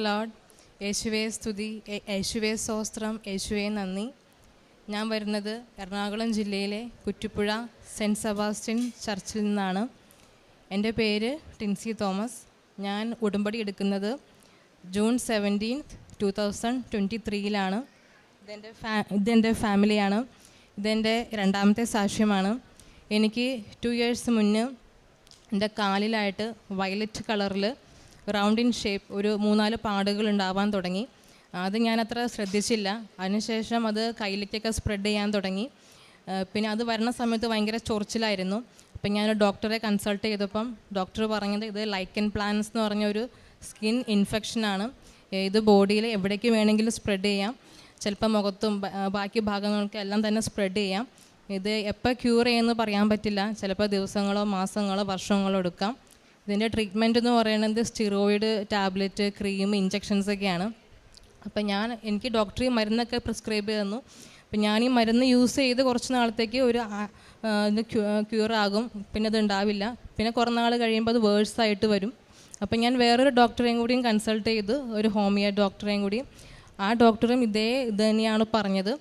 Lord. യേശുവേ സ്തുതി, യേശുവേ സ്തോത്രം, യേശുവേ നന്ദി. ഞാൻ വരുന്നത് എറണാകുളം ജില്ലയിലെ കുറ്റിപ്പുഴ സെൻറ്റ് സെബാസ്റ്റ്യൻ ചർച്ചിൽ നിന്നാണ്. എൻ്റെ പേര് ടിൻസി തോമസ്. ഞാൻ ഉടമ്പടി എടുക്കുന്നത് ജൂൺ 17, 2023 ഇതെൻ്റെ ഫാമിലിയാണ്. ഇതെൻ്റെ രണ്ടാമത്തെ സാക്ഷ്യമാണ്. എനിക്ക് 2 years മുന്നേ എൻ്റെ കാലിലായിട്ട് വയലറ്റ് കളറിൽ റൗണ്ട് ഇൻ ഷേപ്പ് ഒരു 3-4 പാടുകൾ ഉണ്ടാവാൻ തുടങ്ങി. അത് ഞാനത്ര ശ്രദ്ധിച്ചില്ല. അതിനുശേഷം അത് കയ്യിലേക്കൊക്കെ സ്പ്രെഡ് ചെയ്യാൻ തുടങ്ങി. പിന്നെ അത് വരുന്ന സമയത്ത് ഭയങ്കര ചൊറിച്ചിലായിരുന്നു. അപ്പം ഞാൻ ഡോക്ടറെ കൺസൾട്ട് ചെയ്തപ്പം ഡോക്ടർ പറഞ്ഞത് ഇത് ലൈക്കൻ പ്ലാന്റ്സ് എന്ന് പറഞ്ഞൊരു സ്കിൻ ഇൻഫെക്ഷനാണ്. ഇത് ബോഡിയിൽ എവിടേക്ക് വേണമെങ്കിലും സ്പ്രെഡ് ചെയ്യാം. ചിലപ്പോൾ മുഖത്തും ബാക്കി ഭാഗങ്ങൾക്കും എല്ലാം തന്നെ സ്പ്രെഡ് ചെയ്യാം. ഇത് എപ്പോൾ ക്യൂർ ചെയ്യുമെന്ന് പറയാൻ പറ്റില്ല. ചിലപ്പോൾ ദിവസങ്ങളോ മാസങ്ങളോ വർഷങ്ങളോ എടുക്കാം. ഇതിൻ്റെ ട്രീറ്റ്മെൻറ്റ് എന്ന് പറയുന്നത് സ്റ്റിറോയിഡ് ടാബ്ലറ്റ്, ക്രീം, ഇഞ്ചക്ഷൻസൊക്കെയാണ്. അപ്പം എനിക്ക് ഡോക്ടർ ഈ മരുന്നൊക്കെ പ്രിസ്ക്രൈബ് ചെയ്ത് തന്നു. അപ്പം ഞാൻ ഈ മരുന്ന് യൂസ് ചെയ്ത് കുറച്ച് നാളത്തേക്ക് ഇത് ക്യൂറാകും, പിന്നെ അത് ഉണ്ടാവില്ല. പിന്നെ കുറേ നാൾ കഴിയുമ്പോൾ അത് വേഴ്സായിട്ട് വരും. അപ്പം ഞാൻ വേറൊരു ഡോക്ടറെയും കൂടിയും കൺസൾട്ട് ചെയ്തു, ഒരു ഹോമിയോ ഡോക്ടറെയും കൂടി. ആ ഡോക്ടറും ഇത് തന്നെയാണ് പറഞ്ഞത്.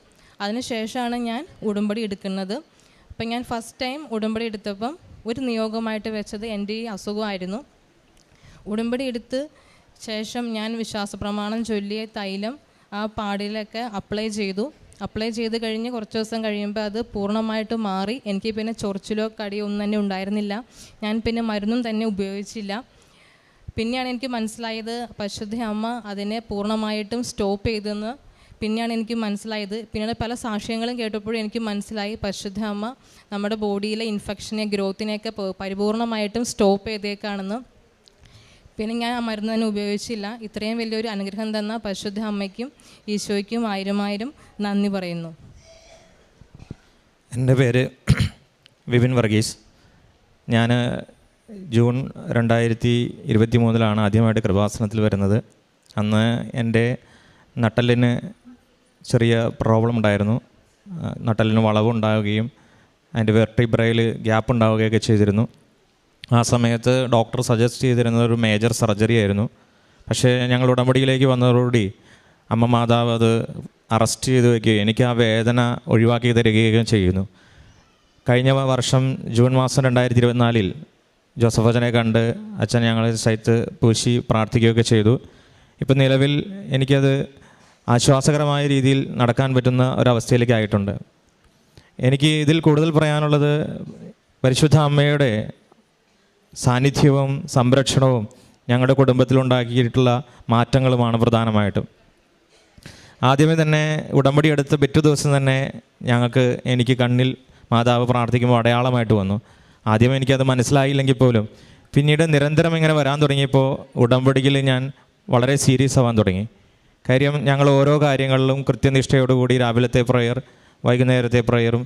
അതിനുശേഷമാണ് ഞാൻ ഉടമ്പടി എടുക്കുന്നത്. അപ്പം ഞാൻ ഫസ്റ്റ് ടൈം ഉടമ്പടി എടുത്തപ്പം ഒരു നിയോഗമായിട്ട് വെച്ചത് എൻ്റെ ഈ അസുഖമായിരുന്നു. ഉടമ്പടി എടുത്ത് ശേഷം ഞാൻ വിശ്വാസപ്രമാണം ചൊല്ലിയ തൈലം ആ പാടിലൊക്കെ അപ്ലൈ ചെയ്ത് കഴിഞ്ഞ് കുറച്ച് ദിവസം കഴിയുമ്പോൾ അത് പൂർണ്ണമായിട്ട് മാറി. എനിക്ക് പിന്നെ ചൊറിച്ചിലോ കടിയോ ഒന്നും തന്നെ ഉണ്ടായിരുന്നില്ല. ഞാൻ പിന്നെ മരുന്നും തന്നെ ഉപയോഗിച്ചില്ല. പിന്നെയാണ് എനിക്ക് മനസ്സിലായത് പരിശുദ്ധ അമ്മ അതിനെ പൂർണ്ണമായിട്ടും സ്റ്റോപ്പ് ചെയ്തെന്ന്. പിന്നെയാണ് എനിക്ക് മനസ്സിലായത്. പിന്നീട് പല സാക്ഷ്യങ്ങളും കേട്ടപ്പോഴും എനിക്ക് മനസ്സിലായി പരിശുദ്ധ അമ്മ നമ്മുടെ ബോഡിയിലെ ഇൻഫെക്ഷനെ, ഗ്രോത്തിനെയൊക്കെ പരിപൂർണമായിട്ടും സ്റ്റോപ്പ് ചെയ്തേക്കാണെന്ന്. പിന്നെ ഞാൻ ആ മരുന്ന് തന്നെ ഉപയോഗിച്ചില്ല. ഇത്രയും വലിയൊരു അനുഗ്രഹം തന്ന പരിശുദ്ധ അമ്മയ്ക്കും ഈശോയ്ക്കും 1000 നന്ദി പറയുന്നു. എൻ്റെ പേര് വിപിൻ വർഗീസ്. ഞാൻ ജൂൺ 2023 ആദ്യമായിട്ട് കൃപാസനത്തിൽ വരുന്നത്. അന്ന് എൻ്റെ നട്ടെല്ലിന് ചെറിയ പ്രോബ്ലം ഉണ്ടായിരുന്നു. നട്ടെല്ലിന് വളവുണ്ടാവുകയും അതിൻ്റെ വെർട്ടിബ്രയിൽ ഗ്യാപ്പ് ഉണ്ടാവുകയൊക്കെ ചെയ്തിരുന്നു. ആ സമയത്ത് ഡോക്ടർ സജസ്റ്റ് ചെയ്തിരുന്നത് ഒരു മേജർ സർജറി ആയിരുന്നു. പക്ഷേ ഞങ്ങൾ ഉടമ്പടിയിലേക്ക് വന്നതോടുകൂടി അമ്മ മാതാവ് അത് അറസ്റ്റ് ചെയ്ത് വയ്ക്കുകയും എനിക്ക് ആ വേദന ഒഴിവാക്കി തരികയും ചെയ്യുന്നു. കഴിഞ്ഞ വർഷം ജൂൺ മാസം 2024 ജോസഫ് അച്ഛനെ കണ്ട് അച്ഛൻ ഞങ്ങളെ സൈത്ത് പൂശി പ്രാർത്ഥിക്കുകയൊക്കെ ചെയ്തു. ഇപ്പം നിലവിൽ എനിക്കത് ആശ്വാസകരമായ രീതിയിൽ നടക്കാൻ പറ്റുന്ന ഒരവസ്ഥയിലേക്കായിട്ടുണ്ട്. എനിക്ക് ഇതിൽ കൂടുതൽ പറയാനുള്ളത് പരിശുദ്ധ അമ്മയുടെ സാന്നിധ്യവും സംരക്ഷണവും ഞങ്ങളുടെ കുടുംബത്തിലുണ്ടാക്കിയിട്ടുള്ള മാറ്റങ്ങളുമാണ് പ്രധാനമായിട്ടും. ആദ്യമേ തന്നെ ഉടമ്പടി എടുത്ത പിറ്റേ ദിവസം തന്നെ എനിക്ക് കണ്ണിൽ മാതാവ് പ്രാർത്ഥിക്കുമ്പോൾ അടയാളമായിട്ട് വന്നു. ആദ്യമേ എനിക്കത് മനസ്സിലായില്ലെങ്കിൽ പോലും പിന്നീട് നിരന്തരം ഇങ്ങനെ വരാൻ തുടങ്ങിയപ്പോൾ ഉടമ്പടിയിൽ ഞാൻ വളരെ സീരിയസ് ആവാൻ തുടങ്ങി. കാര്യം ഞങ്ങൾ ഓരോ കാര്യങ്ങളിലും കൃത്യനിഷ്ഠയോടുകൂടി രാവിലത്തെ പ്രയർ, വൈകുന്നേരത്തെ പ്രയറും,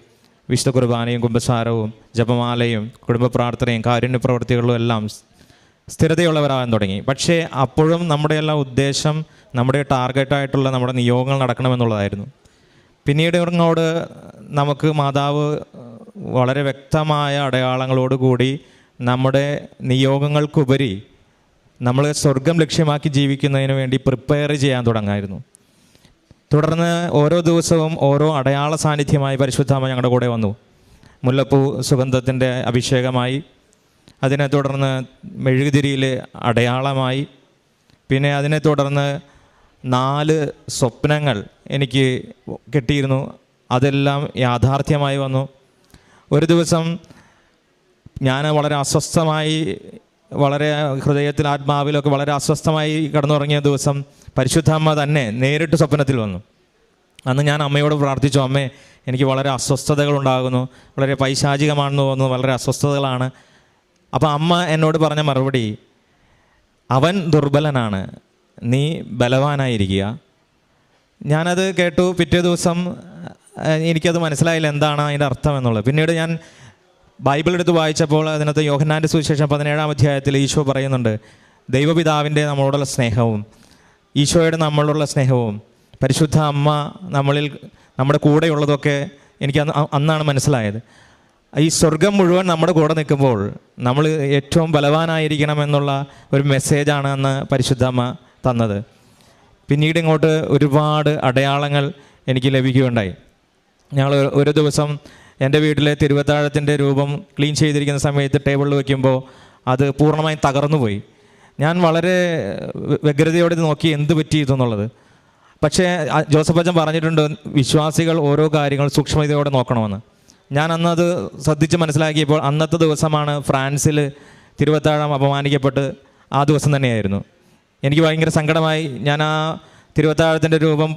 വിശുദ്ധ കുർബാനയും കുമ്പസാരവും ജപമാലയും കുടുംബ പ്രാർത്ഥനയും കാരുണ്യ പ്രവൃത്തികളും എല്ലാം സ്ഥിരതയുള്ളവരാകാൻ തുടങ്ങി. പക്ഷേ അപ്പോഴും നമ്മുടെ എല്ലാം ഉദ്ദേശം നമ്മുടെ ടാർഗറ്റായിട്ടുള്ള നമ്മുടെ നിയോഗങ്ങൾ നടക്കണമെന്നുള്ളതായിരുന്നു. പിന്നീട് ഇങ്ങോട്ട് നമുക്ക് മാതാവ് വളരെ വ്യക്തമായ അടയാളങ്ങളോടുകൂടി നമ്മുടെ നിയോഗങ്ങൾക്കുപരി നമ്മൾ സ്വർഗം ലക്ഷ്യമാക്കി ജീവിക്കുന്നതിന് വേണ്ടി പ്രിപ്പയർ ചെയ്യാൻ തുടങ്ങായിരുന്നു. തുടർന്ന് ഓരോ ദിവസവും ഓരോ അടയാള സാന്നിധ്യമായി പരിശുദ്ധാമ്മ ഞങ്ങളുടെ കൂടെ വന്നു. മുല്ലപ്പൂ സുഗന്ധത്തിൻ്റെ അഭിഷേകമായി, അതിനെ തുടർന്ന് മെഴുകുതിരിയിൽ അടയാളമായി, പിന്നെ അതിനെ തുടർന്ന് 4 സ്വപ്നങ്ങൾ എനിക്ക് കിട്ടിയിരുന്നു. അതെല്ലാം യാഥാർത്ഥ്യമായി വന്നു. ഒരു ദിവസം ഞാൻ വളരെ അസ്വസ്ഥമായി, വളരെ ഹൃദയത്തിൽ ആത്മാവിലൊക്കെ വളരെ അസ്വസ്ഥമായി കിടന്നുറങ്ങിയ ദിവസം പരിശുദ്ധാമ്മ തന്നെ നേരിട്ട് സ്വപ്നത്തിൽ വന്നു. അന്ന് ഞാൻ അമ്മയോട് പ്രാർത്ഥിച്ചു, അമ്മേ എനിക്ക് വളരെ അസ്വസ്ഥതകളുണ്ടാകുന്നു, വളരെ പൈശാചികമാണെന്ന് തോന്നുന്നു, വളരെ അസ്വസ്ഥതകളാണ്. അപ്പോൾ അമ്മ എന്നോട് പറഞ്ഞ മറുപടി, അവൻ ദുർബലനാണ്, നീ ബലവാനായിരിക്കുക. ഞാനത് കേട്ടു. പിറ്റേ ദിവസം എനിക്കത് മനസ്സിലായില്ല എന്താണ് അതിൻ്റെ അർത്ഥം എന്നുള്ളത്. പിന്നീട് ഞാൻ ബൈബിൾ എടുത്ത് വായിച്ചപ്പോൾ അതിനകത്ത് യോഹന്നാൻ്റെ സുവിശേഷം 17-ാം അധ്യായത്തിൽ ഈശോ പറയുന്നുണ്ട്, ദൈവപിതാവിൻ്റെ നമ്മളോടുള്ള സ്നേഹവും ഈശോയുടെ നമ്മളുള്ള സ്നേഹവും പരിശുദ്ധ അമ്മ നമ്മുടെ കൂടെയുള്ളതൊക്കെ എനിക്ക് അന്നാണ് മനസ്സിലായത്. ഈ സ്വർഗം മുഴുവൻ നമ്മുടെ കൂടെ നിൽക്കുമ്പോൾ നമ്മൾ ഏറ്റവും ബലവാനായിരിക്കണം എന്നുള്ള ഒരു മെസ്സേജാണ് അന്ന് പരിശുദ്ധ അമ്മ തന്നത്. പിന്നീട് ഇങ്ങോട്ട് ഒരുപാട് അടയാളങ്ങൾ എനിക്ക് ലഭിക്കുകയുണ്ടായി. ഞങ്ങൾ ഒരു ദിവസം എൻ്റെ വീട്ടിലെ തിരുവത്താഴത്തിൻ്റെ രൂപം ക്ലീൻ ചെയ്തിരിക്കുന്ന സമയത്ത് ടേബിളിൽ വയ്ക്കുമ്പോൾ അത് പൂർണ്ണമായും തകർന്നുപോയി. ഞാൻ വളരെ വ്യഗ്രതയോടെ നോക്കി എന്ത് പറ്റി ഇതെന്നുള്ളത്. പക്ഷേ ജോസഫ് അച്ഛൻ പറഞ്ഞിട്ടുണ്ട് വിശ്വാസികൾ ഓരോ കാര്യങ്ങൾ സൂക്ഷ്മതയോടെ നോക്കണമെന്ന്. ഞാൻ അന്നത് ശ്രദ്ധിച്ച് മനസ്സിലാക്കിയപ്പോൾ അന്നത്തെ ദിവസമാണ് ഫ്രാൻസിൽ തിരുവത്താഴം അപമാനിക്കപ്പെട്ട് ആ ദിവസം തന്നെയായിരുന്നു. എനിക്ക് ഭയങ്കര സങ്കടമായി. ഞാൻ ആ തിരുവത്താഴത്തിൻ്റെ രൂപം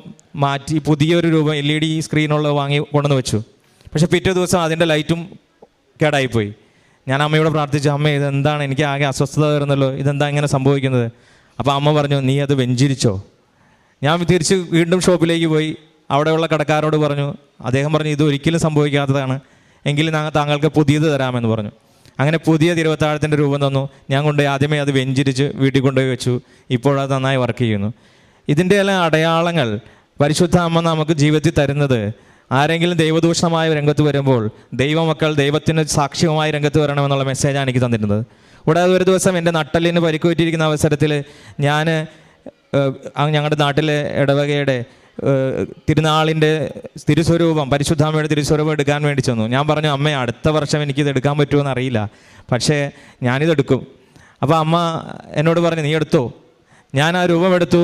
മാറ്റി പുതിയൊരു രൂപം LED സ്ക്രീനുള്ളത് വാങ്ങി കൊണ്ടുവന്ന് വെച്ചു. പക്ഷേ പിറ്റേ ദിവസം അതിൻ്റെ ലൈറ്റും കേടായിപ്പോയി. ഞാൻ അമ്മയോട് പ്രാർത്ഥിച്ചു, അമ്മ ഇതെന്താണ്, എനിക്ക് ആകെ അസ്വസ്ഥത വരുന്നല്ലോ, ഇതെന്താ ഇങ്ങനെ സംഭവിക്കുന്നത്? അപ്പോൾ അമ്മ പറഞ്ഞു, നീ അത് വെഞ്ചിരിച്ചോ. ഞാൻ തിരിച്ച് വീണ്ടും ഷോപ്പിലേക്ക് പോയി അവിടെയുള്ള കടക്കാരോട് പറഞ്ഞു. അദ്ദേഹം പറഞ്ഞു, ഇത് ഒരിക്കലും സംഭവിക്കാത്തതാണ്, എങ്കിലും താങ്കൾക്ക് പുതിയത് തരാമെന്ന് പറഞ്ഞു. അങ്ങനെ പുതിയ തിരുവത്താഴത്തിൻ്റെ രൂപം തന്നു. ഞാൻ കൊണ്ടുപോയി ആദ്യമേ അത് വെഞ്ചിരിച്ച് വീട്ടിൽ കൊണ്ടുപോയി വെച്ചു. ഇപ്പോഴത് നന്നായി വർക്ക് ചെയ്യുന്നു. ഇതിൻ്റെ എല്ലാം അടയാളങ്ങൾ പരിശുദ്ധ അമ്മ നമുക്ക് ജീവിതത്തിൽ തരുന്നത്, ആരെങ്കിലും ദൈവദൂഷണമായ രംഗത്ത് വരുമ്പോൾ ദൈവമക്കൾ ദൈവത്തിന് സാക്ഷ്യമായ രംഗത്ത് വരണമെന്നുള്ള മെസ്സേജാണ് എനിക്ക് തന്നിരുന്നത്. കൂടാതെ ഒരു ദിവസം എൻ്റെ നട്ടലിന് പരിക്കുപറ്റിയിരിക്കുന്ന അവസരത്തിൽ ഞാൻ ഞങ്ങളുടെ നാട്ടിലെ ഇടവകയുടെ തിരുനാളിൻ്റെ തിരുസ്വരൂപം, പരിശുദ്ധാമ്മയുടെ തിരുസ്വരൂപം എടുക്കാൻ വേണ്ടി ചെന്നു. ഞാൻ പറഞ്ഞു, അമ്മ അടുത്ത വർഷം എനിക്കിത് എടുക്കാൻ പറ്റുമോ അറിയില്ല, പക്ഷേ ഞാനിതെടുക്കും. അപ്പോൾ അമ്മ എന്നോട് പറഞ്ഞു, നീ എടുത്തോ. ഞാൻ ആ രൂപം എടുത്തു.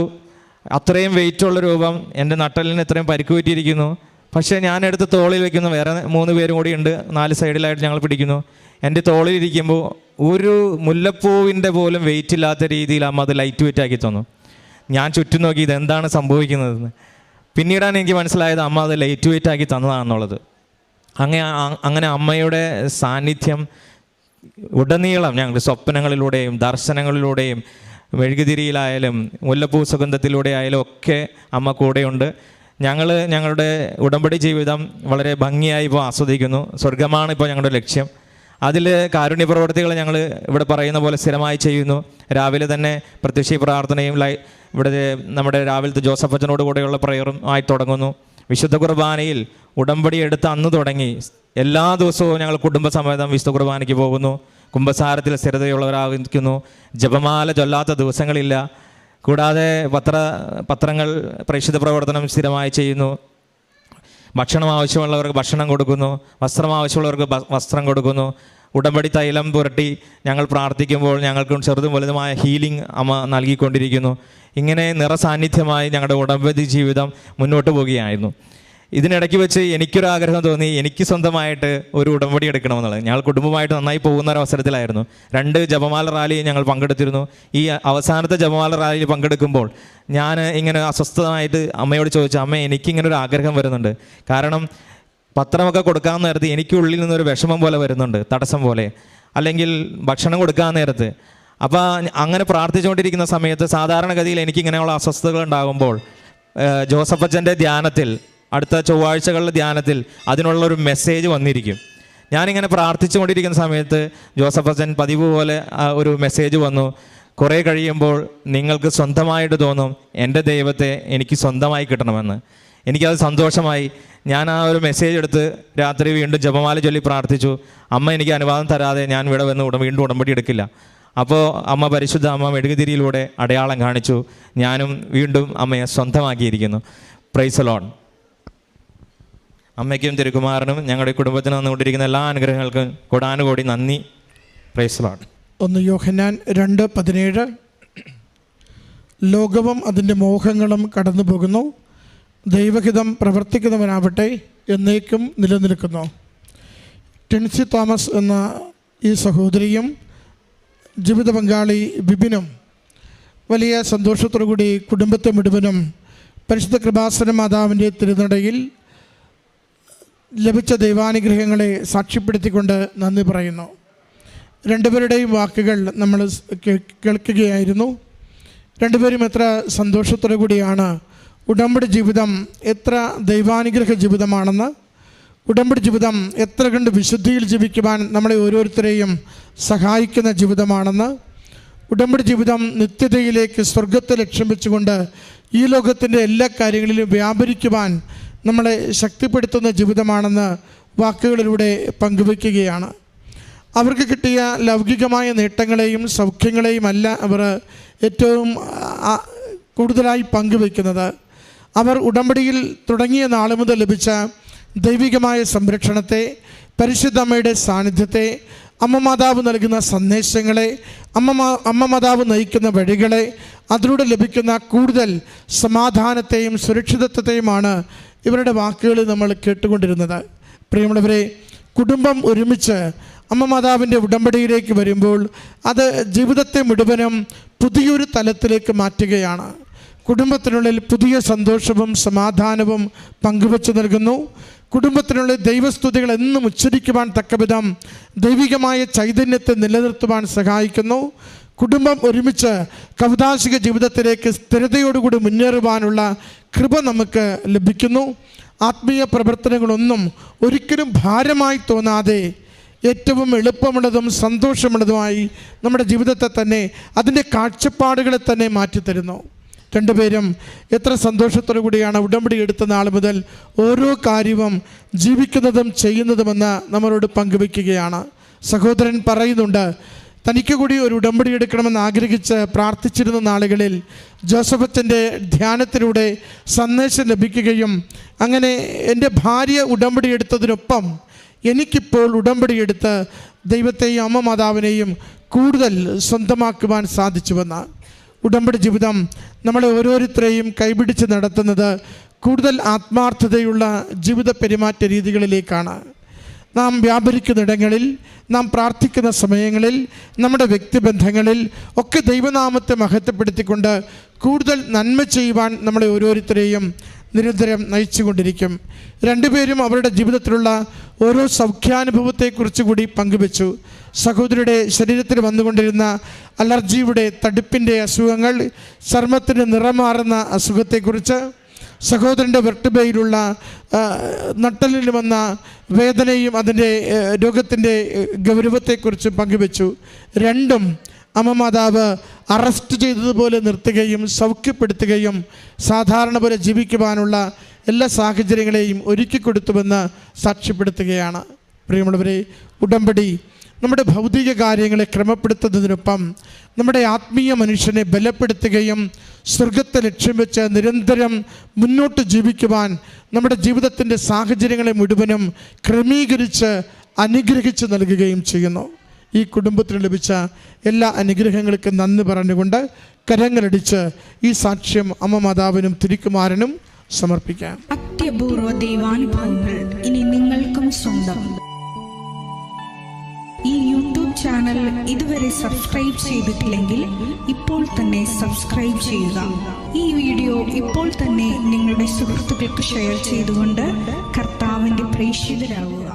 അത്രയും വെയിറ്റുള്ള രൂപം, എൻ്റെ നട്ടലിന് ഇത്രയും പരിക്ക് പറ്റിയിരിക്കുന്നു. പക്ഷേ ഞാനെടുത്ത് തോളിൽ വയ്ക്കുന്നു. വേറെ 3 പേരും കൂടി ഉണ്ട്, 4 സൈഡിലായിട്ട് ഞങ്ങൾ പിടിക്കുന്നു. എൻ്റെ തോളിലിരിക്കുമ്പോൾ ഒരു മുല്ലപ്പൂവിൻ്റെ പോലും വെയിറ്റ് ഇല്ലാത്ത രീതിയിൽ അമ്മ അത് ലൈറ്റ് വെയിറ്റ് ആക്കി തന്നു. ഞാൻ ചുറ്റും നോക്കി ഇതെന്താണ് സംഭവിക്കുന്നതെന്ന്. പിന്നീടാണ് എനിക്ക് മനസ്സിലായത് അമ്മ അത് ലൈറ്റ് വെയിറ്റ് ആക്കി തന്നതാണെന്നുള്ളത്. അങ്ങനെ അമ്മയുടെ സാന്നിധ്യം ഉടനീളം ഞങ്ങൾ സ്വപ്നങ്ങളിലൂടെയും ദർശനങ്ങളിലൂടെയും മെഴുകുതിരിയിലായാലും മുല്ലപ്പൂ സുഗന്ധത്തിലൂടെ ആയാലും ഒക്കെ അമ്മ കൂടെയുണ്ട്. ഞങ്ങളുടെ ഉടമ്പടി ജീവിതം വളരെ ഭംഗിയായി ഇപ്പോൾ ആസ്വദിക്കുന്നു. സ്വർഗമാണ് ഇപ്പോൾ ഞങ്ങളുടെ ലക്ഷ്യം. അതിൽ കാരുണ്യ പ്രവർത്തികൾ ഞങ്ങൾ ഇവിടെ പറയുന്ന പോലെ സ്ഥിരമായി ചെയ്യുന്നു. രാവിലെ തന്നെ പ്രത്യക്ഷ പ്രാർത്ഥനയും ഇവിടെ നമ്മുടെ രാവിലത്തെ ജോസഫ് അച്ഛനോട് കൂടെയുള്ള പ്രയറും ആയി തുടങ്ങുന്നു. വിശുദ്ധ കുർബാനയിൽ ഉടമ്പടി എടുത്ത് അന്ന് തുടങ്ങി എല്ലാ ദിവസവും ഞങ്ങൾ കുടുംബസമേതം വിശുദ്ധ കുർബാനയ്ക്ക് പോകുന്നു. കുംഭസാരത്തിൽ സ്ഥിരതയുള്ളവരായിരിക്കുന്നു. ജപമാല ചൊല്ലാത്ത ദിവസങ്ങളില്ല. കൂടാതെ പത്രങ്ങൾ പ്രേക്ഷിത പ്രവർത്തനം സ്ഥിരമായി ചെയ്യുന്നു. ഭക്ഷണം ആവശ്യമുള്ളവർക്ക് ഭക്ഷണം കൊടുക്കുന്നു, വസ്ത്രം ആവശ്യമുള്ളവർക്ക് വസ്ത്രം കൊടുക്കുന്നു. ഉടമ്പടി തൈലം പുരട്ടി ഞങ്ങൾ പ്രാർത്ഥിക്കുമ്പോൾ ഞങ്ങൾക്ക് ചെറുതും വലുതുമായ ഹീലിംഗ് അമ്മ നൽകിക്കൊണ്ടിരിക്കുന്നു. ഇങ്ങനെ നിറസാന്നിധ്യമായി ഞങ്ങളുടെ ഉടമ്പടി ജീവിതം മുന്നോട്ട് പോവുകയായിരുന്നു. ഇതിനിടയ്ക്ക് വെച്ച് എനിക്കൊരാഗ്രഹം തോന്നി, എനിക്ക് സ്വന്തമായിട്ട് ഒരു ഉടമ്പടി എടുക്കണമെന്നുള്ളത്. ഞങ്ങൾ കുടുംബമായിട്ട് നന്നായി പോകുന്ന ഒരു അവസരത്തിലായിരുന്നു. 2 ജപമാല റാലിയിൽ ഞങ്ങൾ പങ്കെടുത്തിരുന്നു. ഈ അവസാനത്തെ ജപമാല റാലിയിൽ പങ്കെടുക്കുമ്പോൾ ഞാൻ ഇങ്ങനെ അസ്വസ്ഥമായിട്ട് അമ്മയോട് ചോദിച്ചു, അമ്മ എനിക്കിങ്ങനെ ഒരു ആഗ്രഹം വരുന്നുണ്ട്. കാരണം പത്രമൊക്കെ കൊടുക്കാൻ നേരത്ത് എനിക്കുള്ളിൽ നിന്നൊരു വിഷമം പോലെ വരുന്നുണ്ട്, തടസ്സം പോലെ, അല്ലെങ്കിൽ ഭക്ഷണം കൊടുക്കാൻ നേരത്ത്. അപ്പോൾ അങ്ങനെ പ്രാർത്ഥിച്ചുകൊണ്ടിരിക്കുന്ന സമയത്ത് സാധാരണഗതിയിൽ എനിക്കിങ്ങനെയുള്ള അസ്വസ്ഥതകൾ ഉണ്ടാകുമ്പോൾ ജോസഫ് അച്ഛൻ്റെ ധ്യാനത്തിൽ, അടുത്ത ചൊവ്വാഴ്ചകളിലെ ധ്യാനത്തിൽ അതിനുള്ളൊരു മെസ്സേജ് വന്നിരിക്കും. ഞാനിങ്ങനെ പ്രാർത്ഥിച്ചുകൊണ്ടിരിക്കുന്ന സമയത്ത് ജോസഫ് അച്ഛൻ പതിവ് പോലെ ഒരു മെസ്സേജ് വന്നു. കുറേ കഴിയുമ്പോൾ നിങ്ങൾക്ക് സ്വന്തമായിട്ട് തോന്നും എൻ്റെ ദൈവത്തെ എനിക്ക് സ്വന്തമായി കിട്ടണമെന്ന്. എനിക്കത് സന്തോഷമായി. ഞാൻ ആ ഒരു മെസ്സേജ് എടുത്ത് രാത്രി വീണ്ടും ജപമാല ചൊല്ലി പ്രാർത്ഥിച്ചു. അമ്മ എനിക്ക് അനുവാദം തരാതെ ഞാൻ ഇവിടെ വന്ന് വീണ്ടും ഉടമ്പടി എടുക്കില്ല. അപ്പോൾ അമ്മ പരിശുദ്ധ അമ്മ മെഴുകുതിരിയിലൂടെ അടയാളം കാണിച്ചു. ഞാനും വീണ്ടും അമ്മയെ സ്വന്തമാക്കിയിരിക്കുന്നു. Praise the Lord. അമ്മയ്ക്കും തിരുക്കുമാരനും ഞങ്ങളുടെ കുടുംബത്തിന് വന്നുകൊണ്ടിരിക്കുന്ന എല്ലാ അനുഗ്രഹങ്ങൾക്കും കോടാനുകോടി നന്ദി. Praise the Lord. 1 യോഹന്നാൻ 2:17 ലോകവും അതിൻ്റെ മോഹങ്ങളും കടന്നു പോകുന്നു, ദൈവഹിതം പ്രവർത്തിക്കുന്നവനാവട്ടെ എന്നേക്കും നിലനിൽക്കുന്നു. ടെൻസി തോമസ് എന്ന ഈ സഹോദരിയും ജീവിത പങ്കാളി ബിബിനും വലിയ സന്തോഷത്തോടു കൂടി കുടുംബത്തെ മുഴുവനും പരിശുദ്ധ കൃപാസന മാതാവിൻ്റെ തിരുനടയിൽ ലഭിച്ച ദൈവാനുഗ്രഹങ്ങളെ സാക്ഷ്യപ്പെടുത്തിക്കൊണ്ട് നന്ദി പറയുന്നു. രണ്ടുപേരുടെയും വാക്കുകൾ നമ്മൾ കേൾക്കുകയായിരുന്നു. രണ്ടുപേരും എത്ര സന്തോഷത്തോടു കൂടിയാണ് ഉടമ്പടി ജീവിതം എത്ര ദൈവാനുഗ്രഹ ജീവിതമാണെന്ന്, ഉടമ്പടി ജീവിതം എത്ര കണ്ട് വിശുദ്ധിയിൽ ജീവിക്കുവാൻ നമ്മളെ ഓരോരുത്തരെയും സഹായിക്കുന്ന ജീവിതമാണെന്ന്, ഉടമ്പടി ജീവിതം നിത്യതയിലേക്ക് സ്വർഗത്തെ ലക്ഷ്യം വെച്ചുകൊണ്ട് ഈ ലോകത്തിൻ്റെ എല്ലാ കാര്യങ്ങളിലും വ്യാപരിക്കുവാൻ നമ്മളെ ശക്തിപ്പെടുത്തുന്ന ജീവിതമാണെന്ന് വാക്കുകളിലൂടെ പങ്കുവയ്ക്കുകയാണ്. അവർക്ക് കിട്ടിയ ലൗകികമായ നേട്ടങ്ങളെയും സൗഖ്യങ്ങളെയും അല്ല അവർ ഏറ്റവും കൂടുതലായി പങ്കുവയ്ക്കുന്നത്. അവർ ഉടമ്പടിയിൽ തുടങ്ങിയ നാൾ മുതൽ ലഭിച്ച ദൈവികമായ സംരക്ഷണത്തെ, പരിശുദ്ധ അമ്മയുടെ സാന്നിധ്യത്തെ, അമ്മ മാതാവ് നൽകുന്ന സന്ദേശങ്ങളെ, അമ്മ മാതാവ് നയിക്കുന്ന വഴികളെ, അതിലൂടെ ലഭിക്കുന്ന കൂടുതൽ സമാധാനത്തെയും സുരക്ഷിതത്വത്തെയുമാണ് ഇവരുടെ വാക്കുകളിൽ നമ്മൾ കേട്ടുകൊണ്ടിരുന്നത്. പ്രിയമുള്ളവരെ, കുടുംബം ഒരുമിച്ച് അമ്മ മാതാവിൻ്റെ ഉടമ്പടിയിലേക്ക് വരുമ്പോൾ അത് ജീവിതത്തെ മുഴുവനും പുതിയൊരു തലത്തിലേക്ക് മാറ്റുകയാണ്. കുടുംബത്തിനുള്ളിൽ പുതിയ സന്തോഷവും സമാധാനവും പങ്കുവച്ചു നൽകുന്നു. കുടുംബത്തിനുള്ളിൽ ദൈവസ്തുതികൾ എന്നും ഉച്ചരിക്കുവാൻ തക്കവിധം ദൈവികമായ ചൈതന്യത്തെ നിലനിർത്തുവാൻ സഹായിക്കുന്നു. കുടുംബം ഒരുമിച്ച് കൗദാശിക ജീവിതത്തിലേക്ക് സ്ഥിരതയോടുകൂടി മുന്നേറുവാനുള്ള കൃപ നമുക്ക് ലഭിക്കുന്നു. ആത്മീയ പ്രവർത്തനങ്ങളൊന്നും ഒരിക്കലും ഭാരമായി തോന്നാതെ ഏറ്റവും എളുപ്പമുള്ളതും സന്തോഷമുള്ളതുമായി നമ്മുടെ ജീവിതത്തെ തന്നെ, അതിൻ്റെ കാഴ്ചപ്പാടുകളെ തന്നെ മാറ്റിത്തരുന്നു. രണ്ടുപേരും എത്ര സന്തോഷത്തോടു കൂടിയാണ് ഉടമ്പടി എടുത്ത നാൾ മുതൽ ഓരോ കാര്യവും ജീവിക്കുന്നതും ചെയ്യുന്നതുമെന്ന് നമ്മളോട് പങ്കുവയ്ക്കുകയാണ്. സഹോദരൻ പറയുന്നുണ്ട്, തനിക്ക് കൂടി ഒരു ഉടമ്പടി എടുക്കണമെന്ന് ആഗ്രഹിച്ച് പ്രാർത്ഥിച്ചിരുന്ന നാളുകളിൽ ജോസഫച്ചൻ്റെ ധ്യാനത്തിലൂടെ സന്ദേശം ലഭിക്കുകയും അങ്ങനെ എൻ്റെ ഭാര്യ ഉടമ്പടി എടുത്തതിനൊപ്പം എനിക്കിപ്പോൾ ഉടമ്പടി എടുത്ത് ദൈവത്തെയും അമ്മ മാതാവിനെയും കൂടുതൽ സ്വന്തമാക്കുവാൻ സാധിച്ചുവെന്ന്. ഉടമ്പടി ജീവിതം നമ്മളെ ഓരോരുത്തരെയും കൈപിടിച്ച് നടത്തുന്നത് കൂടുതൽ ആത്മാർത്ഥതയുള്ള ജീവിത പെരുമാറ്റ രീതികളിലേക്കാണ്. നാം വ്യാപരിക്കുന്നിടങ്ങളിൽ, നാം പ്രാർത്ഥിക്കുന്ന സമയങ്ങളിൽ, നമ്മുടെ വ്യക്തിബന്ധങ്ങളിൽ ഒക്കെ ദൈവനാമത്തെ മഹത്വപ്പെടുത്തിക്കൊണ്ട് കൂടുതൽ നന്മ ചെയ്യുവാൻ നമ്മളെ ഓരോരുത്തരെയും നിരന്തരം നയിച്ചുകൊണ്ടിരിക്കും. രണ്ടുപേരും അവരുടെ ജീവിതത്തിലുള്ള ഓരോ സൗഖ്യാനുഭവത്തെക്കുറിച്ച് കൂടി പങ്കുവെച്ചു. സഹോദരിയുടെ ശരീരത്തിൽ വന്നുകൊണ്ടിരുന്ന അലർജിയുടെ തടുപ്പിൻ്റെ അസുഖങ്ങൾ, ചർമ്മത്തിന് നിറം മാറുന്ന അസുഖത്തെക്കുറിച്ച്, സഹോദരൻ്റെ വെർട്ടിബയിലുള്ള നട്ടലിൽ വന്ന വേദനയും അതിൻ്റെ രോഗത്തിൻ്റെ ഗൗരവത്തെക്കുറിച്ച് പങ്കുവെച്ചു. രണ്ടും അമ്മ മാതാവ് അറസ്റ്റ് ചെയ്തതുപോലെ നിർത്തുകയും സൗഖ്യപ്പെടുത്തുകയും സാധാരണ പോലെ ജീവിക്കുവാനുള്ള എല്ലാ സാഹചര്യങ്ങളെയും ഒരുക്കി കൊടുത്തുവെന്ന് സാക്ഷ്യപ്പെടുത്തുകയാണ്. പ്രിയമുള്ളവരെ, ഉടമ്പടി നമ്മുടെ ഭൗതിക കാര്യങ്ങളെ ക്രമപ്പെടുത്തുന്നതിനൊപ്പം നമ്മുടെ ആത്മീയ മനുഷ്യനെ ബലപ്പെടുത്തുകയും സ്വർഗത്തെ ലക്ഷ്യം വെച്ച് നിരന്തരം മുന്നോട്ട് ജീവിക്കുവാൻ നമ്മുടെ ജീവിതത്തിൻ്റെ സാഹചര്യങ്ങളെ മുഴുവനും ക്രമീകരിച്ച് അനുഗ്രഹിച്ച് നൽകുകയും ചെയ്യുന്നു. ഈ കുടുംബത്തിന് ലഭിച്ച എല്ലാ അനുഗ്രഹങ്ങൾക്കും നന്ദി പറഞ്ഞുകൊണ്ട് കരങ്ങളടിച്ച് ഈ സാക്ഷ്യം അമ്മ മാതാവിനും തിരുക്കുമാരനും സമർപ്പിക്കാം. അത്യപൂർവ ദൈവാനുഭവങ്ങൾ ഇനി നിങ്ങൾക്കും സ്വന്തം. ഈ യൂട്യൂബ് ചാനൽ ഇതുവരെ സബ്സ്ക്രൈബ് ചെയ്തിട്ടില്ലെങ്കിൽ ഇപ്പോൾ തന്നെ സബ്സ്ക്രൈബ് ചെയ്യുക. ഈ വീഡിയോ ഇപ്പോൾ തന്നെ നിങ്ങളുടെ സുഹൃത്തുക്കൾക്ക് ഷെയർ ചെയ്തുകൊണ്ട് കർത്താവിൻ്റെ പ്രേക്ഷിതരാകുക.